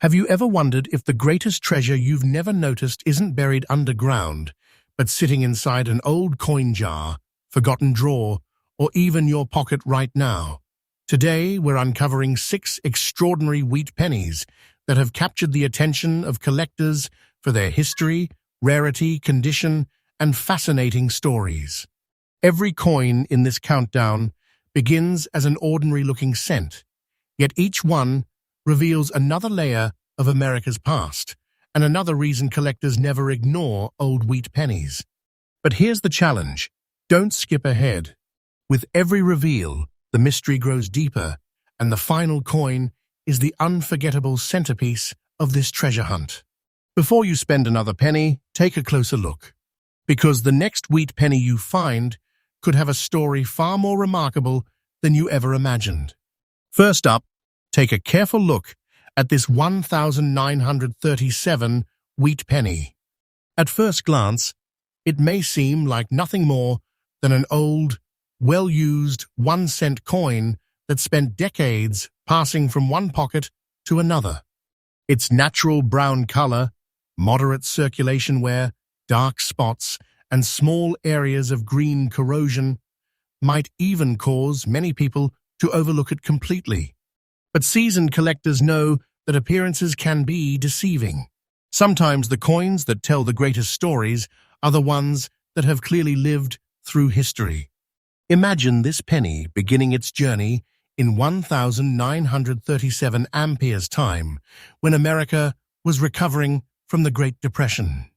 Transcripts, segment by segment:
Have you ever wondered if the greatest treasure you've never noticed isn't buried underground, but sitting inside an old coin jar, forgotten drawer, or even your pocket right now? Today, we're uncovering 6 extraordinary wheat pennies that have captured the attention of collectors for their history, rarity, condition, and fascinating stories. Every coin in this countdown begins as an ordinary-looking cent, yet each one reveals another layer of America's past, and another reason collectors never ignore old wheat pennies. But here's the challenge. Don't skip ahead. With every reveal, the mystery grows deeper, and the final coin is the unforgettable centerpiece of this treasure hunt. Before you spend another penny, take a closer look, because the next wheat penny you find could have a story far more remarkable than you ever imagined. First up, take a careful look at this 1937 wheat penny. At first glance, it may seem like nothing more than an old, well-used 1-cent coin that spent decades passing from one pocket to another. Its natural brown color, moderate circulation wear, dark spots, and small areas of green corrosion might even cause many people to overlook it completely. But seasoned collectors know that appearances can be deceiving. Sometimes the coins that tell the greatest stories are the ones that have clearly lived through history. Imagine this penny beginning its journey in 1937 Ampere's time, when America was recovering from the Great Depression.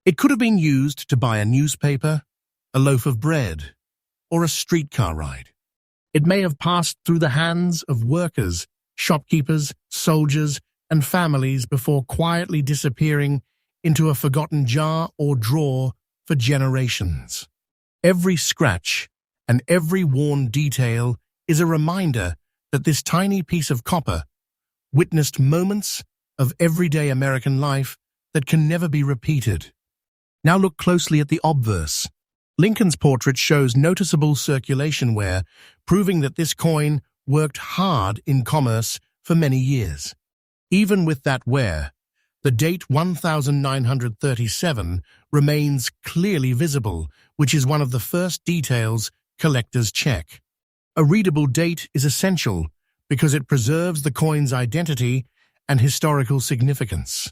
It could have been used to buy a newspaper, a loaf of bread, or a streetcar ride. It may have passed through the hands of workers, shopkeepers, soldiers, and families before quietly disappearing into a forgotten jar or drawer for generations. Every scratch and every worn detail is a reminder that this tiny piece of copper witnessed moments of everyday American life that can never be repeated. Now look closely at the obverse. Lincoln's portrait shows noticeable circulation wear, proving that this coin worked hard in commerce for many years. Even with that wear, the date 1937 remains clearly visible, which is one of the first details collectors check. A readable date is essential because it preserves the coin's identity and historical significance.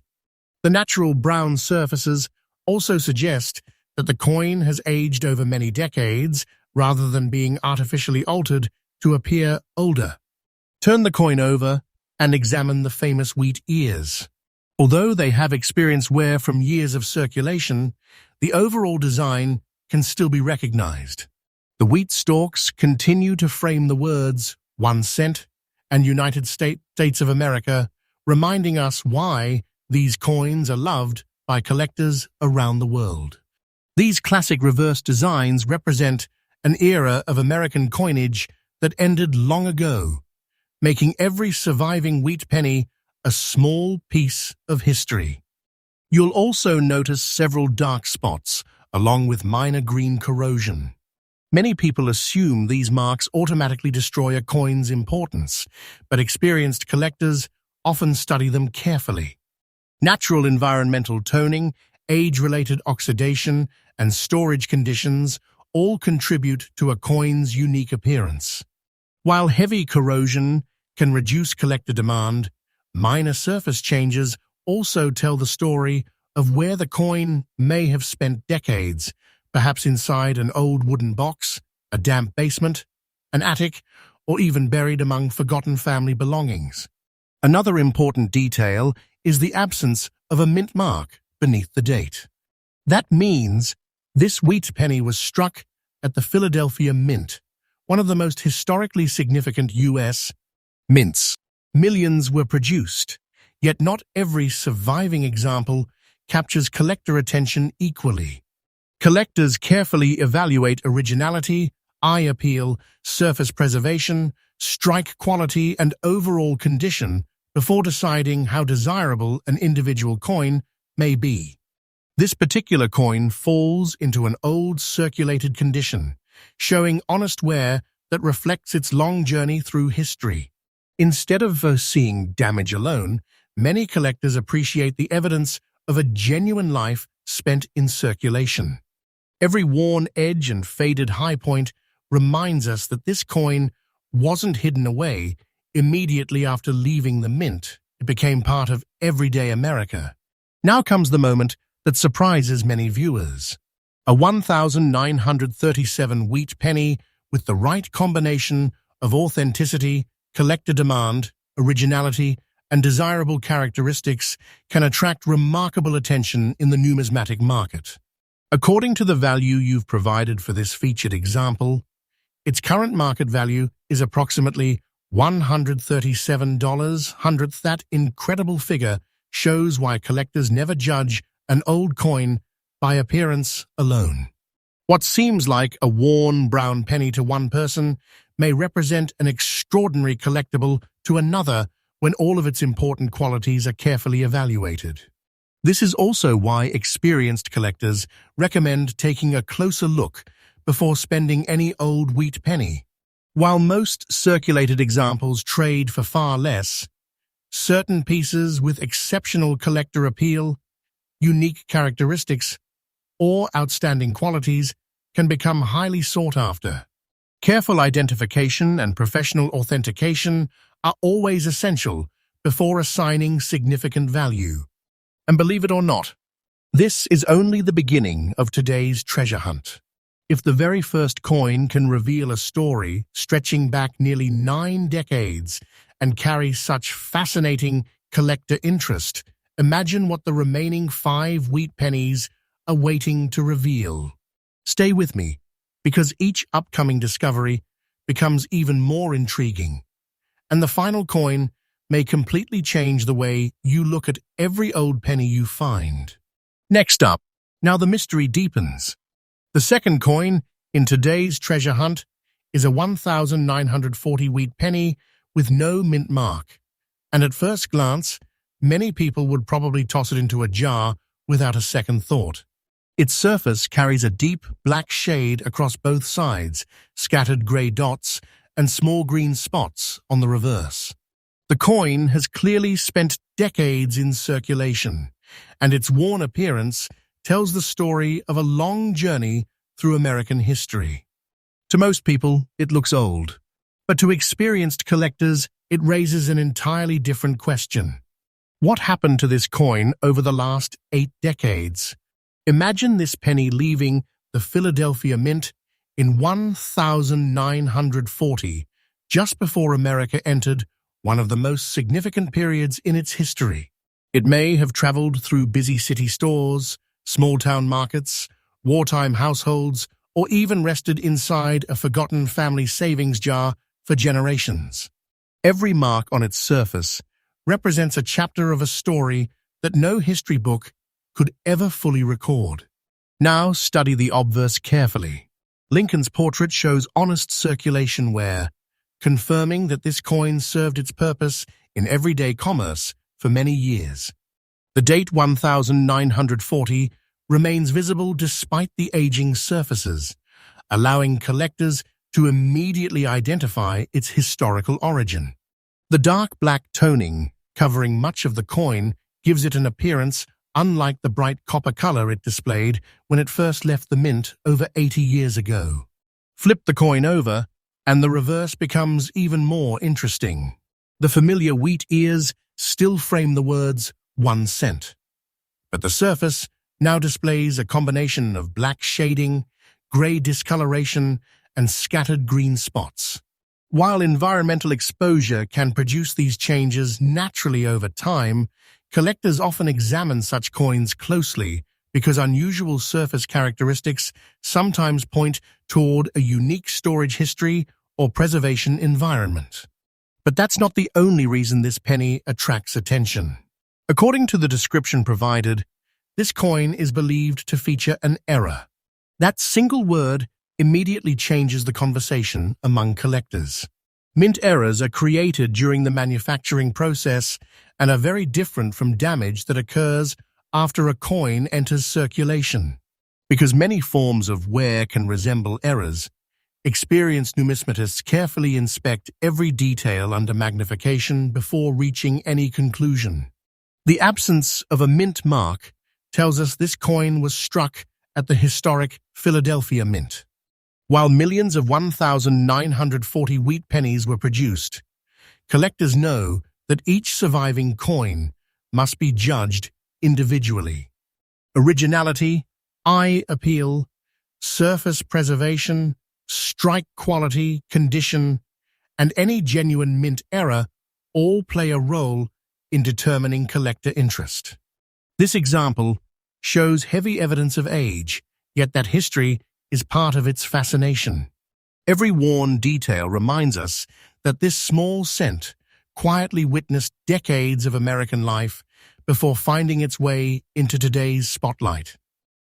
The natural brown surfaces also suggest that the coin has aged over many decades rather than being artificially altered to appear older. Turn the coin over and examine the famous wheat ears. Although they have experienced wear from years of circulation, the overall design can still be recognized. The wheat stalks continue to frame the words 1 cent and United States of America, reminding us why these coins are loved by collectors around the world. These classic reverse designs represent an era of American coinage that ended long ago, making every surviving wheat penny a small piece of history. You'll also notice several dark spots, along with minor green corrosion. Many people assume these marks automatically destroy a coin's importance, but experienced collectors often study them carefully. Natural environmental toning, age-related oxidation, and storage conditions all contribute to a coin's unique appearance. While heavy corrosion can reduce collector demand, minor surface changes also tell the story of where the coin may have spent decades, perhaps inside an old wooden box, a damp basement, an attic, or even buried among forgotten family belongings. Another important detail is the absence of a mint mark beneath the date. That means this wheat penny was struck at the Philadelphia Mint, one of the most historically significant U.S. mints. Millions were produced, yet not every surviving example captures collector attention equally. Collectors carefully evaluate originality, eye appeal, surface preservation, strike quality, and overall condition before deciding how desirable an individual coin may be. This particular coin falls into an old circulated condition, showing honest wear that reflects its long journey through history. Instead of seeing damage alone, many collectors appreciate the evidence of a genuine life spent in circulation. Every worn edge and faded high point reminds us that this coin wasn't hidden away immediately after leaving the mint. It became part of everyday America. Now comes the moment that surprises many viewers. A 1937 wheat penny with the right combination of authenticity, collector demand, originality, and desirable characteristics can attract remarkable attention in the numismatic market. According to the value you've provided for this featured example, its current market value is approximately $137. That incredible figure shows why collectors never judge an old coin by appearance alone. What seems like a worn brown penny to one person may represent an extraordinary collectible to another when all of its important qualities are carefully evaluated. This is also why experienced collectors recommend taking a closer look before spending any old wheat penny. While most circulated examples trade for far less, certain pieces with exceptional collector appeal, unique characteristics, or outstanding qualities can become highly sought after. Careful identification and professional authentication are always essential before assigning significant value. And believe it or not, this is only the beginning of today's treasure hunt. If the very first coin can reveal a story stretching back nearly 9 decades and carry such fascinating collector interest, imagine what the remaining 5 wheat pennies are waiting to reveal. Stay with me, because each upcoming discovery becomes even more intriguing, and the final coin may completely change the way you look at every old penny you find. Next up, now the mystery deepens. The second coin in today's treasure hunt is a 1940 wheat penny with no mint mark, and at first glance, many people would probably toss it into a jar without a second thought. Its surface carries a deep black shade across both sides, scattered grey dots, and small green spots on the reverse. The coin has clearly spent decades in circulation, and its worn appearance tells the story of a long journey through American history. To most people, it looks old, but to experienced collectors, it raises an entirely different question. What happened to this coin over the last 8 decades? Imagine this penny leaving the Philadelphia Mint in 1940, just before America entered one of the most significant periods in its history. It may have traveled through busy city stores, small-town markets, wartime households, or even rested inside a forgotten family savings jar for generations. Every mark on its surface represents a chapter of a story that no history book could ever fully record. Now study the obverse carefully. Lincoln's portrait shows honest circulation wear, confirming that this coin served its purpose in everyday commerce for many years. The date 1940 remains visible despite the aging surfaces, allowing collectors to immediately identify its historical origin. The dark black toning covering much of the coin gives it an appearance unlike the bright copper color it displayed when it first left the mint over 80 years ago. Flip the coin over, and the reverse becomes even more interesting. The familiar wheat ears still frame the words 1 cent, but the surface now displays a combination of black shading, gray discoloration, and scattered green spots. While environmental exposure can produce these changes naturally over time, collectors often examine such coins closely because unusual surface characteristics sometimes point toward a unique storage history or preservation environment. But that's not the only reason this penny attracts attention. According to the description provided, this coin is believed to feature an error. That single word immediately changes the conversation among collectors. Mint errors are created during the manufacturing process and are very different from damage that occurs after a coin enters circulation. Because many forms of wear can resemble errors, experienced numismatists carefully inspect every detail under magnification before reaching any conclusion. The absence of a mint mark tells us this coin was struck at the historic Philadelphia Mint. While millions of 1,940 wheat pennies were produced, collectors know that each surviving coin must be judged individually. Originality, eye appeal, surface preservation, strike quality, condition, and any genuine mint error all play a role in determining collector interest. This example shows heavy evidence of age, yet that history is part of its fascination. Every worn detail reminds us that this small cent quietly witnessed decades of American life before finding its way into today's spotlight.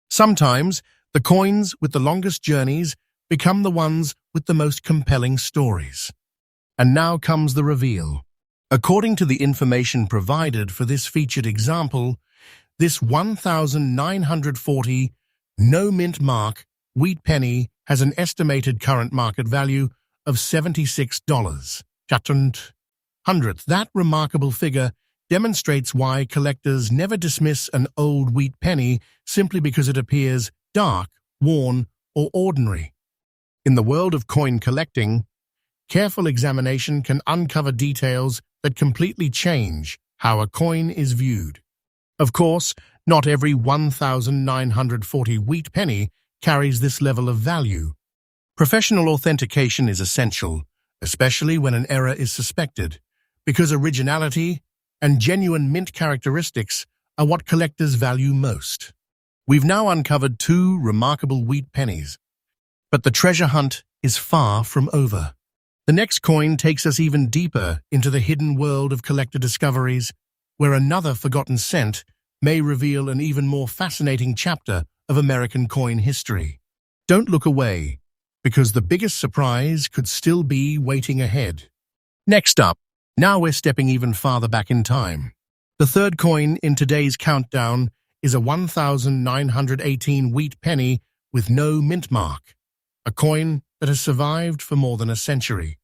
Sometimes, the coins with the longest journeys become the ones with the most compelling stories. And now comes the reveal. According to the information provided for this featured example, this 1,940 no mint mark wheat penny has an estimated current market value of $76. That remarkable figure demonstrates why collectors never dismiss an old wheat penny simply because it appears dark, worn, or ordinary. In the world of coin collecting, careful examination can uncover details that completely change how a coin is viewed. Of course, not every 1,940 wheat penny carries this level of value. Professional authentication is essential, especially when an error is suspected, because originality and genuine mint characteristics are what collectors value most. We've now uncovered two remarkable wheat pennies, but the treasure hunt is far from over. The next coin takes us even deeper into the hidden world of collector discoveries, where another forgotten cent may reveal an even more fascinating chapter of American coin history. Don't look away, because the biggest surprise could still be waiting ahead. Next up, now we're stepping even farther back in time. The third coin in today's countdown is a 1,918 wheat penny with no mint mark, a coin that has survived for more than a century.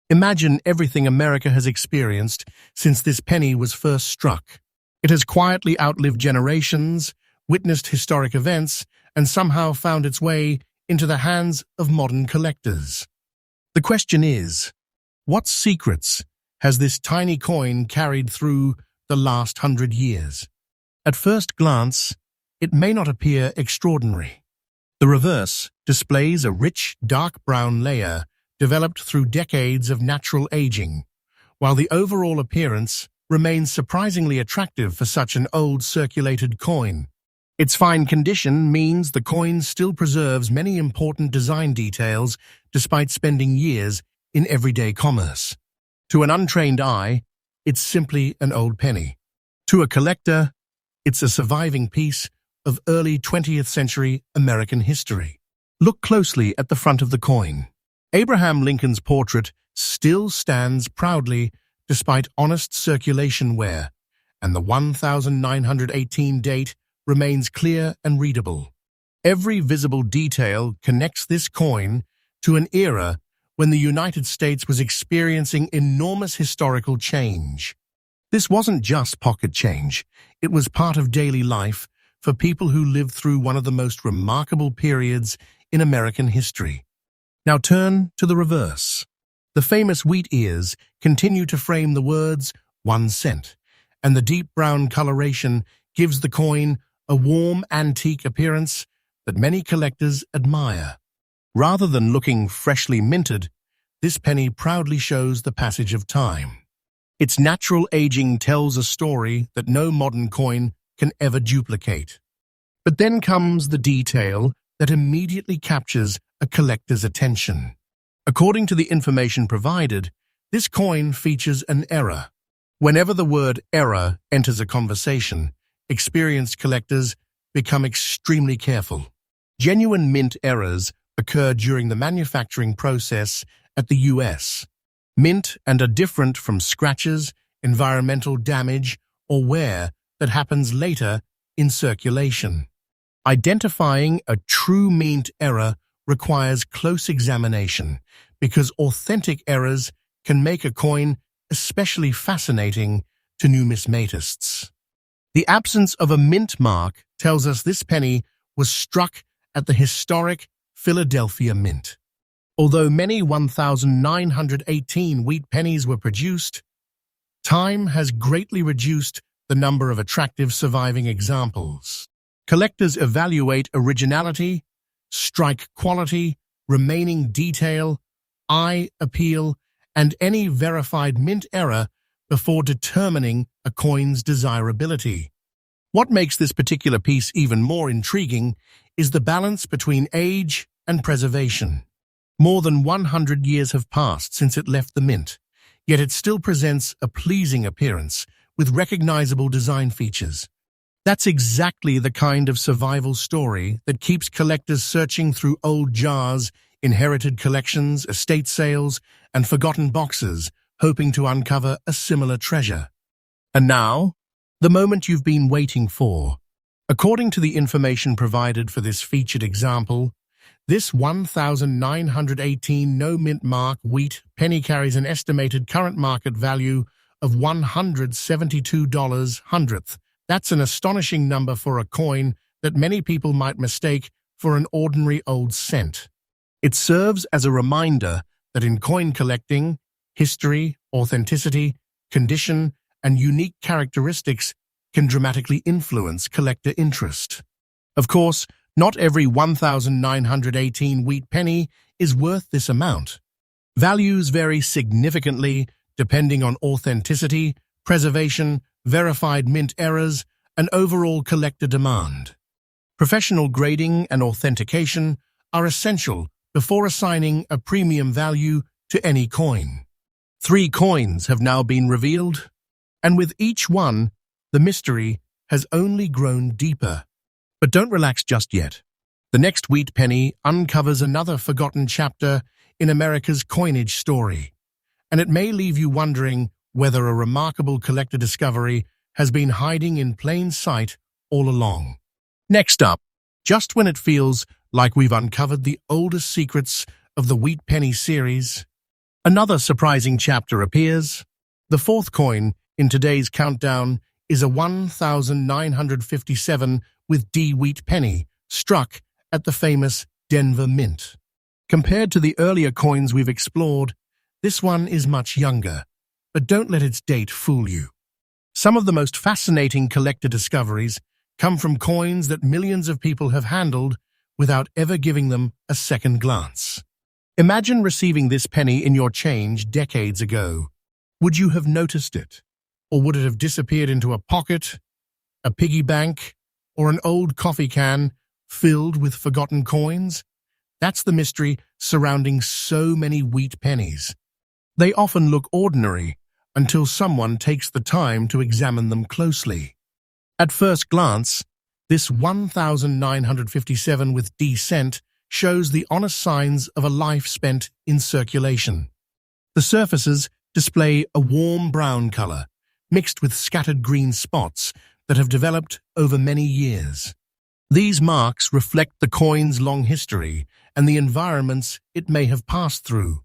Imagine everything America has experienced since this penny was first struck. It has quietly outlived generations, witnessed historic events, and somehow found its way into the hands of modern collectors. The question is, what secrets has this tiny coin carried through the last 100 years? At first glance, it may not appear extraordinary. The reverse displays a rich, dark brown layer developed through decades of natural aging, while the overall appearance remains surprisingly attractive for such an old circulated coin. Its fine condition means the coin still preserves many important design details despite spending years in everyday commerce. To an untrained eye, it's simply an old penny. To a collector, it's a surviving piece of early 20th century American history. Look closely at the front of the coin. Abraham Lincoln's portrait still stands proudly despite honest circulation wear, and the 1918 date remains clear and readable. Every visible detail connects this coin to an era when the United States was experiencing enormous historical change. This wasn't just pocket change, it was part of daily life for people who lived through one of the most remarkable periods in American history. Now turn to the reverse. The famous wheat ears continue to frame the words 1 cent, and the deep brown coloration gives the coin a warm antique appearance that many collectors admire. Rather than looking freshly minted, this penny proudly shows the passage of time. Its natural aging tells a story that no modern coin can ever duplicate. But then comes the detail that immediately captures a collector's attention. According to the information provided, this coin features an error. Whenever the word error enters a conversation, experienced collectors become extremely careful. Genuine mint errors occur during the manufacturing process at the U.S. Mint and are different from scratches, environmental damage, or wear that happens later in circulation. Identifying a true mint error requires close examination because authentic errors can make a coin especially fascinating to numismatists. The absence of a mint mark tells us this penny was struck at the historic Philadelphia Mint. Although many 1,918 wheat pennies were produced, time has greatly reduced the number of attractive surviving examples. Collectors evaluate originality, strike quality, remaining detail, eye appeal, and any verified mint error before determining a coin's desirability. What makes this particular piece even more intriguing is the balance between age and preservation. More than 100 years have passed since it left the mint, yet it still presents a pleasing appearance with recognizable design features. That's exactly the kind of survival story that keeps collectors searching through old jars, inherited collections, estate sales, and forgotten boxes, hoping to uncover a similar treasure. And now, the moment you've been waiting for. According to the information provided for this featured example, this 1,918 no-mint mark wheat penny carries an estimated current market value of $172 That's an astonishing number for a coin that many people might mistake for an ordinary old cent. It serves as a reminder that in coin collecting, history, authenticity, condition, and unique characteristics can dramatically influence collector interest. Of course, not every 1,918 wheat penny is worth this amount. Values vary significantly depending on authenticity, preservation, verified mint errors, and overall collector demand. Professional grading and authentication are essential before assigning a premium value to any coin. 3 coins have now been revealed, and with each one, the mystery has only grown deeper. But don't relax just yet. The next wheat penny uncovers another forgotten chapter in America's coinage story, and it may leave you wondering whether a remarkable collector discovery has been hiding in plain sight all along. Next up, just when it feels like we've uncovered the oldest secrets of the wheat penny series, another surprising chapter appears. The 4th coin in today's countdown is a 1,957 with D wheat penny, struck at the famous Denver Mint. Compared to the earlier coins we've explored, this one is much younger, but don't let its date fool you. Some of the most fascinating collector discoveries come from coins that millions of people have handled without ever giving them a second glance. Imagine receiving this penny in your change decades ago. Would you have noticed it? Or would it have disappeared into a pocket, a piggy bank, or an old coffee can filled with forgotten coins? That's the mystery surrounding so many wheat pennies. They often look ordinary until someone takes the time to examine them closely. At first glance, this 1,957 with D cent shows the honest signs of a life spent in circulation. The surfaces display a warm brown color, mixed with scattered green spots that have developed over many years. These marks reflect the coin's long history and the environments it may have passed through.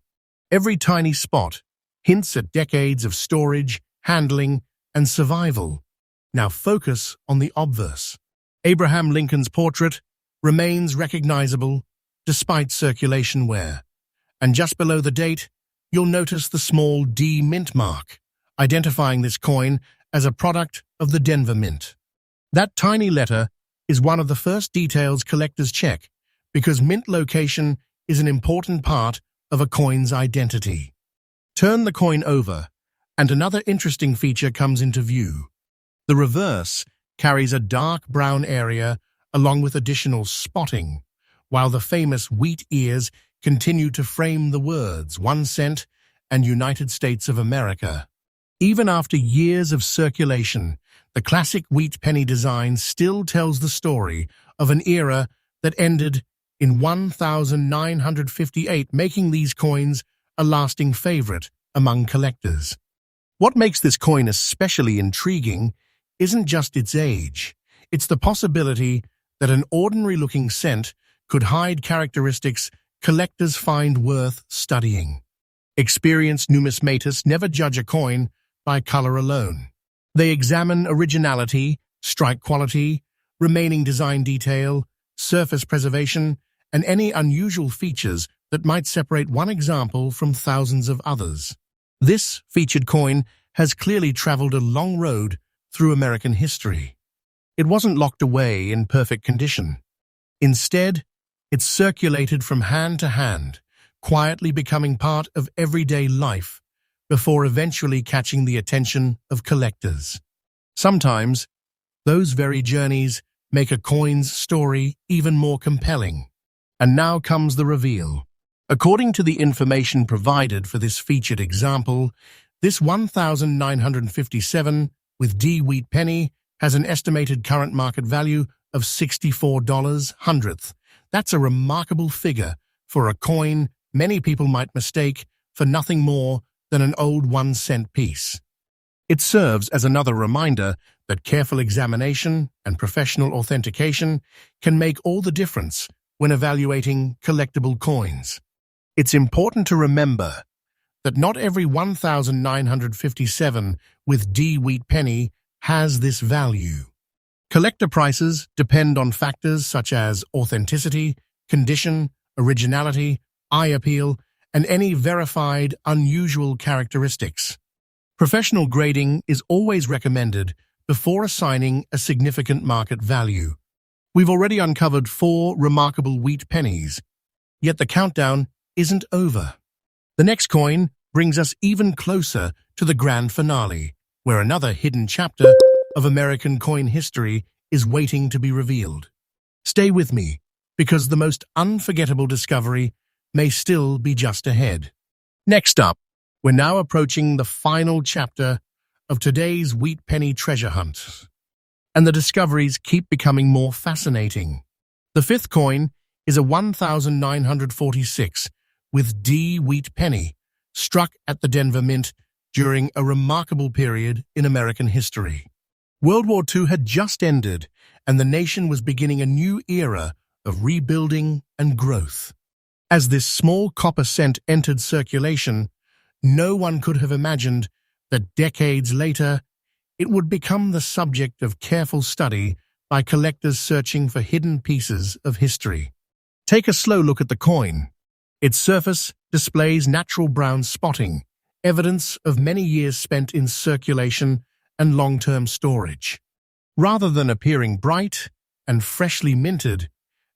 Every tiny spot hints at decades of storage, handling, and survival. Now focus on the obverse. Abraham Lincoln's portrait remains recognizable despite circulation wear. And just below the date, you'll notice the small D mint mark, identifying this coin as a product of the Denver Mint. That tiny letter is one of the first details collectors check because mint location is an important part of a coin's identity. Turn the coin over, and another interesting feature comes into view. The reverse carries a dark brown area along with additional spotting, while the famous wheat ears continue to frame the words 1 cent and United States of America. Even after years of circulation, the classic wheat penny design still tells the story of an era that ended in 1958, making these coins a lasting favorite among collectors. What makes this coin especially intriguing isn't just its age. It's the possibility that an ordinary-looking cent could hide characteristics collectors find worth studying. Experienced numismatists never judge a coin by color alone. They examine originality, strike quality, remaining design detail, surface preservation, and any unusual features that might separate one example from thousands of others. This featured coin has clearly traveled a long road through American history. It wasn't locked away in perfect condition. Instead, it circulated from hand to hand, quietly becoming part of everyday life before eventually catching the attention of collectors. Sometimes, those very journeys make a coin's story even more compelling. And now comes the reveal. According to the information provided for this featured example, this 1957 with D wheat penny has an estimated current market value of $64 hundredth. That's a remarkable figure for a coin many people might mistake for nothing more than an old 1-cent piece. It serves as another reminder that careful examination and professional authentication can make all the difference when evaluating collectible coins. It's important to remember that not every 1957 with D wheat penny has this value. Collector prices depend on factors such as authenticity, condition, originality, eye appeal, and any verified unusual characteristics. Professional grading is always recommended before assigning a significant market value. We've already uncovered 4 remarkable wheat pennies, yet the countdown isn't over. The next coin brings us even closer to the grand finale, where another hidden chapter of American coin history is waiting to be revealed. Stay with me, because the most unforgettable discovery may still be just ahead. Next up, we're now approaching the final chapter of today's wheat penny treasure hunt, and the discoveries keep becoming more fascinating. The 5th coin is a 1946 with D wheat penny, struck at the Denver Mint during a remarkable period in American history. World War II had just ended, and the nation was beginning a new era of rebuilding and growth. As this small copper cent entered circulation, no one could have imagined that decades later, it would become the subject of careful study by collectors searching for hidden pieces of history. Take a slow look at the coin. Its surface displays natural brown spotting, evidence of many years spent in circulation and long-term storage. Rather than appearing bright and freshly minted,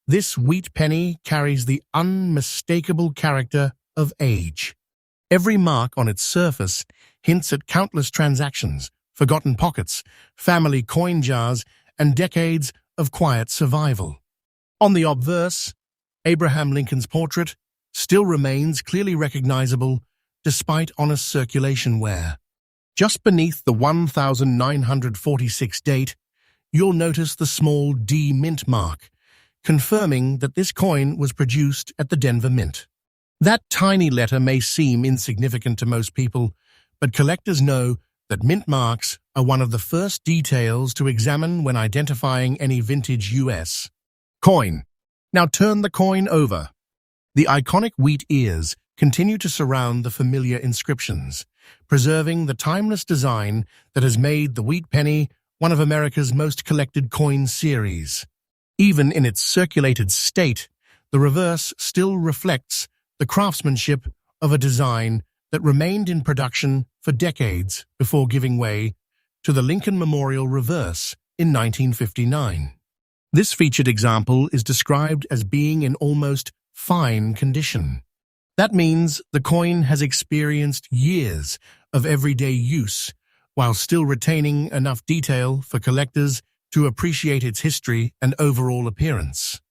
this wheat penny carries the unmistakable character of age. Every mark on its surface hints at countless transactions, forgotten pockets, family coin jars, and decades of quiet survival. On the obverse, Abraham Lincoln's portrait still remains clearly recognizable despite honest circulation wear. Just beneath the 1946 date, you'll notice the small D Mint mark, confirming that this coin was produced at the Denver Mint. That tiny letter may seem insignificant to most people, but collectors know that mint marks are one of the first details to examine when identifying any vintage U.S. coin. Now turn the coin over. The iconic wheat ears continue to surround the familiar inscriptions, preserving the timeless design that has made the wheat penny one of America's most collected coin series. Even in its circulated state, the reverse still reflects the craftsmanship of a design that remained in production for decades before giving way to the Lincoln Memorial reverse in 1959. This featured example is described as being in almost fine condition. That means the coin has experienced years of everyday use while still retaining enough detail for collectors to appreciate its history and overall appearance.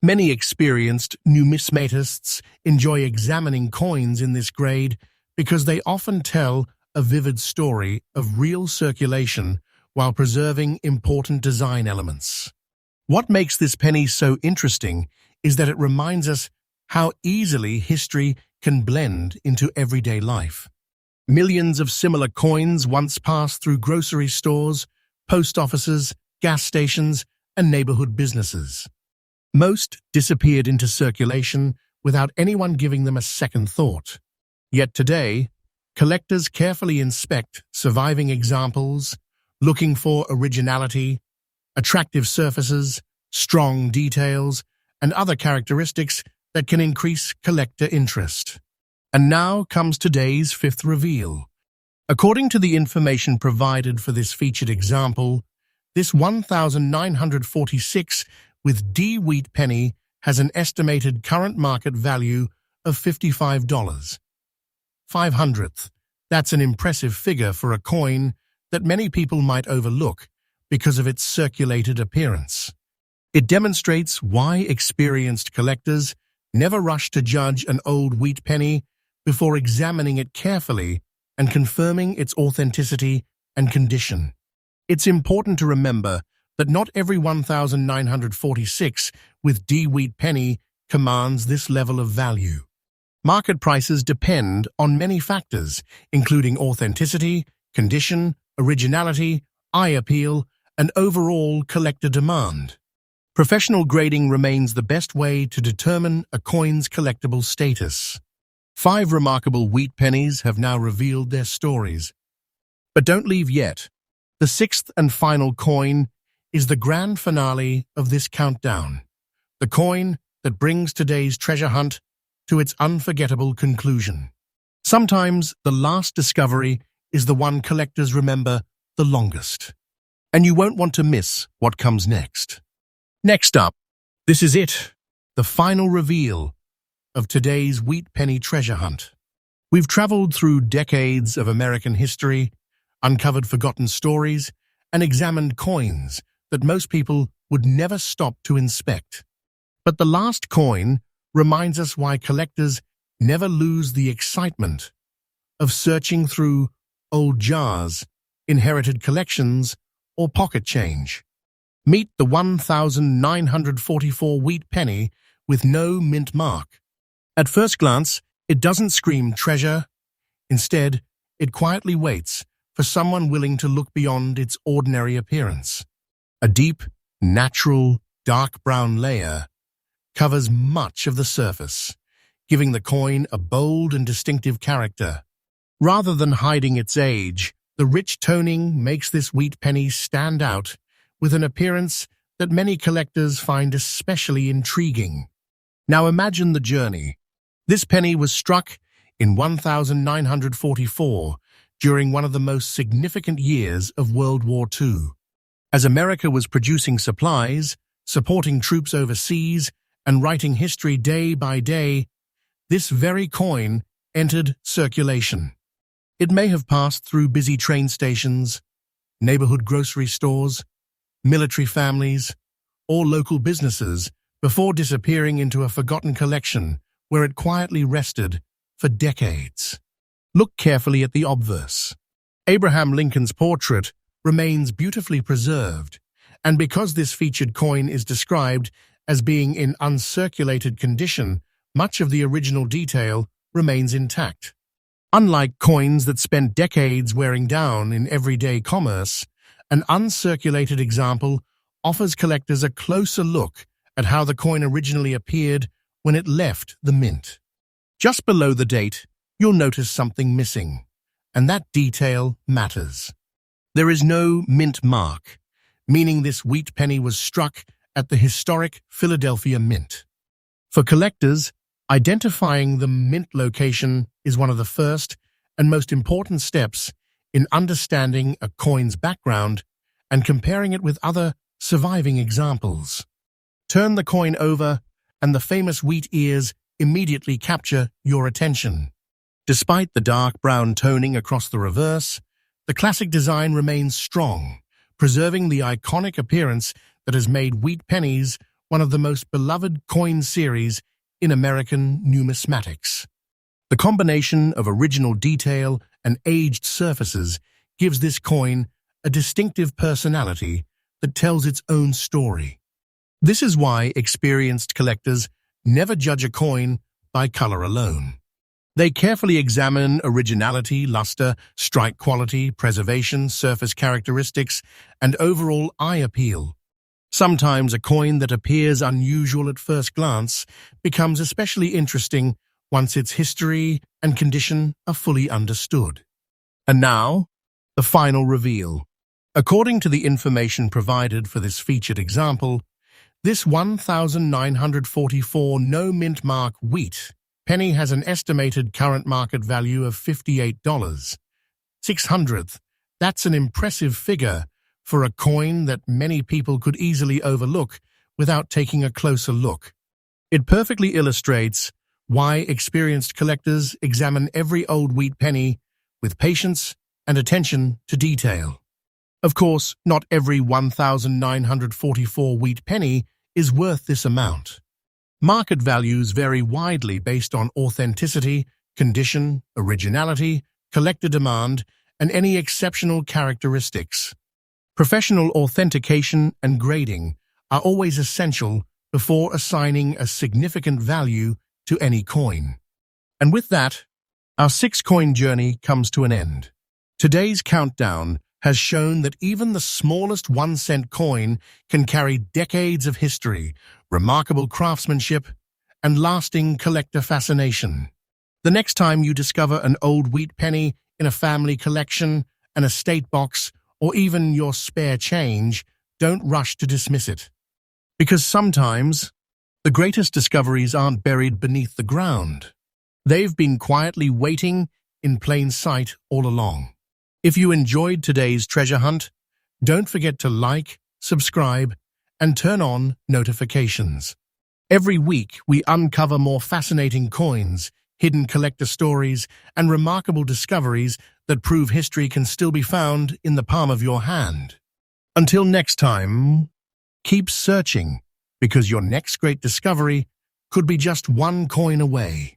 Many experienced numismatists enjoy examining coins in this grade because they often tell a vivid story of real circulation while preserving important design elements. What makes this penny so interesting is that it reminds us how easily history can blend into everyday life. Millions of similar coins once passed through grocery stores, post offices, gas stations, and neighborhood businesses. Most disappeared into circulation without anyone giving them a second thought. Yet today, collectors carefully inspect surviving examples, looking for originality, attractive surfaces, strong details, and other characteristics that can increase collector interest. And now comes today's fifth reveal. According to the information provided for this featured example, this 1946 with D wheat penny has an estimated current market value of $55. 500th. That's an impressive figure for a coin that many people might overlook because of its circulated appearance. It demonstrates why experienced collectors never rush to judge an old wheat penny before examining it carefully and confirming its authenticity and condition. It's important to remember that not every 1946 with D wheat penny commands this level of value. Market prices depend on many factors, including authenticity, condition, originality, eye appeal, and overall collector demand. Professional grading remains the best way to determine a coin's collectible status. 5 remarkable wheat pennies have now revealed their stories. But don't leave yet. The 6th and final coin is the grand finale of this countdown. The coin that brings today's treasure hunt to its unforgettable conclusion. Sometimes the last discovery is the one collectors remember the longest. And you won't want to miss what comes next. Next up, this is it, the final reveal of today's wheat penny treasure hunt. We've traveled through decades of American history, uncovered forgotten stories, and examined coins that most people would never stop to inspect. But the last coin reminds us why collectors never lose the excitement of searching through old jars, inherited collections, or pocket change. Meet the 1944 wheat penny with no mint mark. At first glance, it doesn't scream treasure. Instead, it quietly waits for someone willing to look beyond its ordinary appearance. A deep, natural, dark brown layer covers much of the surface, giving the coin a bold and distinctive character. Rather than hiding its age, the rich toning makes this wheat penny stand out with an appearance that many collectors find especially intriguing. Now imagine the journey. This penny was struck in 1944 during one of the most significant years of World War II. As America was producing supplies, supporting troops overseas, and writing history day by day, this very coin entered circulation. It may have passed through busy train stations, neighborhood grocery stores, military families, or local businesses before disappearing into a forgotten collection where it quietly rested for decades. Look carefully at the obverse. Abraham Lincoln's portrait remains beautifully preserved, and because this featured coin is described as being in uncirculated condition, much of the original detail remains intact. Unlike coins that spent decades wearing down in everyday commerce, an uncirculated example offers collectors a closer look at how the coin originally appeared when it left the mint. Just below the date, you'll notice something missing, and that detail matters. There is no mint mark, meaning this wheat penny was struck at the historic Philadelphia Mint. For collectors, identifying the mint location is one of the first and most important steps in understanding a coin's background and comparing it with other surviving examples. Turn the coin over, and the famous wheat ears immediately capture your attention. Despite the dark brown toning across the reverse, the classic design remains strong, preserving the iconic appearance that has made wheat pennies one of the most beloved coin series in American numismatics. The combination of original detail and aged surfaces gives this coin a distinctive personality that tells its own story. This is why experienced collectors never judge a coin by color alone. They carefully examine originality, luster, strike quality, preservation, surface characteristics, and overall eye appeal. Sometimes a coin that appears unusual at first glance becomes especially interesting once its history and condition are fully understood. And now, the final reveal. According to the information provided for this featured example, this 1,944 no mint mark wheat penny has an estimated current market value of $58.06. That's an impressive figure for a coin that many people could easily overlook without taking a closer look. It perfectly illustrates why experienced collectors examine every old wheat penny with patience and attention to detail. Of course, not every 1,944 wheat penny is worth this amount. Market values vary widely based on authenticity, condition, originality, collector demand, and any exceptional characteristics. Professional authentication and grading are always essential before assigning a significant value to any coin. And with that, our 6-coin journey comes to an end. Today's countdown has shown that even the smallest 1-cent coin can carry decades of history, remarkable craftsmanship, and lasting collector fascination. The next time you discover an old wheat penny in a family collection, an estate box, or even your spare change, don't rush to dismiss it. Because sometimes, the greatest discoveries aren't buried beneath the ground. They've been quietly waiting in plain sight all along. If you enjoyed today's treasure hunt, don't forget to like, subscribe, and turn on notifications. Every week, we uncover more fascinating coins, hidden collector stories, and remarkable discoveries that prove history can still be found in the palm of your hand. Until next time, keep searching, because your next great discovery could be just 1 coin away.